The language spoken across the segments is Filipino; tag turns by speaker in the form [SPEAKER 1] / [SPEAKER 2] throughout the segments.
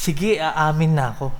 [SPEAKER 1] Sige, aamin na ako.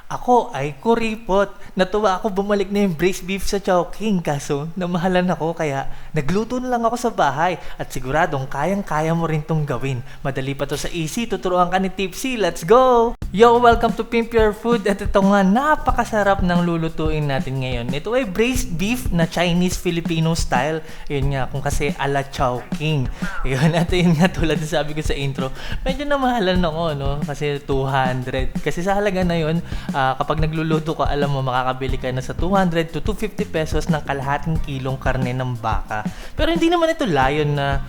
[SPEAKER 1] Ako ay kuripot. Natuwa ako bumalik na yung braised beef sa Chowking kaso namahalan ako kaya nagluto na lang ako sa bahay at siguradong kayang-kaya mo rin tong gawin. Madali pa to sa easy, tuturuan ka ni Tipsy. Let's go! Yo, welcome to Pimp Your Food at ito nga napakasarap ng lulutuin natin ngayon. Ito ay braised beef na Chinese-Filipino style. Yun nga, kung kasi ala Chowking. Yun, at yun nga tulad na sabi ko sa intro, medyo namahalan ako, no? Kasi 200. Kasi sa halaga na yun, kapag nagluluto ka, alam mo, makakabili ka na sa 200 to 250 pesos ng kalahating kilong karne ng baka. Pero hindi naman ito layon na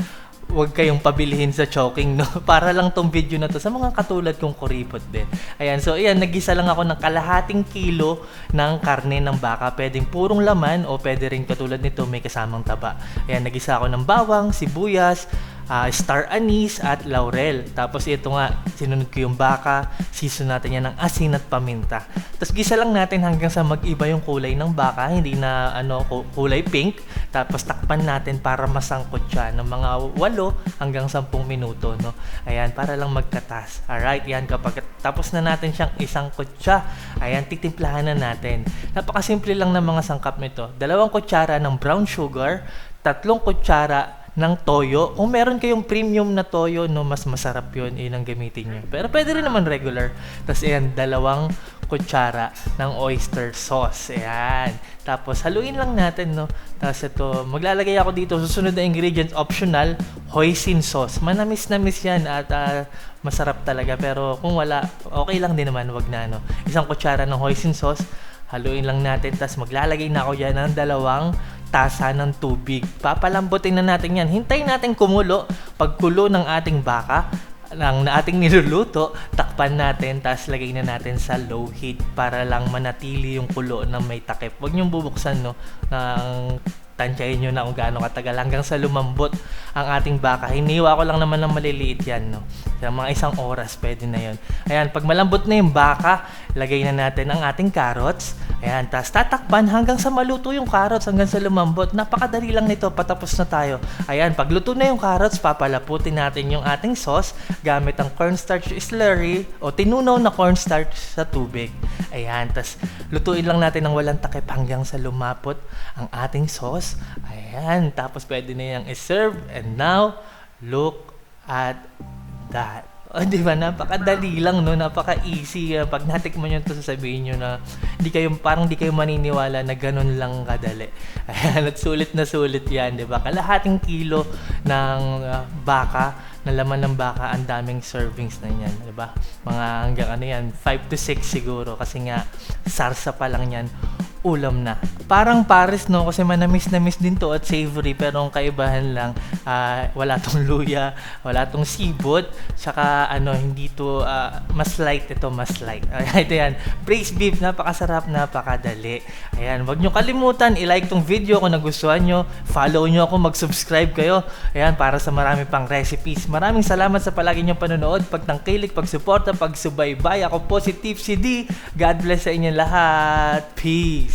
[SPEAKER 1] huwag kayong pabilihin sa Chowking, no? Para lang tong video na to sa mga katulad kong kuripot din. Ayan, so ayan, nagisa lang ako ng kalahating kilo ng karne ng baka. Pwedeng purong laman o pwede rin katulad nito may kasamang taba. Ayan, nagisa ako ng bawang, sibuyas, star anise at laurel. Tapos ito nga, sinunod ko yung baka, season natin yan ng asin at paminta. Tapos gisa lang natin hanggang sa mag-iba yung kulay ng baka, hindi na kulay pink. Tapos takpan natin para masangkot siya ng mga 8 hanggang 10 minuto, no? Ayan, para lang magkatas. Alright, yan, kapag tapos na natin siyang isangkot siya, ayan, titimplahan na natin. Napakasimple lang ng mga sangkap nito. 2 kutsara ng brown sugar, 3 kutsara ng toyo. Kung meron kayong premium na toyo, no, mas masarap yun, yun ang gamitin nyo. Pero pwede rin naman regular. Tapos ayan, 2 kutsara ng oyster sauce. Ayan. Tapos haluin lang natin, no. Tapos ito, maglalagay ako dito, susunod na ingredients, optional, hoisin sauce. Manamis-namis yan at masarap talaga. Pero kung wala, okay lang din naman, wag na, no. 1 kutsara ng hoisin sauce, haluin lang natin. Tapos maglalagay na ako dyan ng 2 tasa ng tubig. Papalambutin na natin yan. Hintayin natin kumulo. Pagkulo ng ating baka, ng ating niluluto, takpan natin, tapos lagay na natin sa low heat para lang manatili yung kulo na may takip. Huwag niyong bubuksan, no, ng tansyahin nyo na kung gaano katagal hanggang sa lumambot ang ating baka. Hiniwa ko lang naman ng maliliit yan, no. Kaya mga 1 oras pwede na yon. Ayan, pag malambot na yung baka, lagay na natin ang ating carrots. Ayan, tapos tatakpan hanggang sa maluto yung carrots, hanggang sa lumambot. Napakadali lang nito, patapos na tayo. Ayan, pag luto na yung carrots, papalaputin natin yung ating sauce gamit ang cornstarch slurry o tinunaw na cornstarch sa tubig. Ayan, tapos lutuin lang natin ng walang takip hanggang sa lumapot ang ating sauce. Ayan, tapos pwede na yung i-serve. And now, look at that. O, di ba? Napakadali lang, no? Napaka-easy. Pag natikman nyo ito, sasabihin nyo na parang di kayo maniniwala na ganun lang kadali. Ayan, at sulit na sulit yan, di ba? Kalahating kilo ng baka, na laman ng baka, ang daming servings na yan, di ba? Mga hanggang 5 to 6 siguro. Kasi nga, sarsa pa lang yan, ulam na. Parang pares, no? Kasi manamis-namis din to at savory. Pero ang kaibahan lang, wala tong luya, wala tong sibot, saka hindi to, mas light ito, mas light. Ito yan. Braised beef, napakasarap, napakadali. Ayan, wag nyo kalimutan, i-like tong video kung nagustuhan nyo. Follow nyo ako, mag-subscribe kayo. Ayan, para sa marami pang recipes. Maraming salamat sa palagi nyong panonood, pagtangkilik, pagsuporta, pagsubaybay. Ako po si Tipsy D. God bless sa inyo lahat. Peace!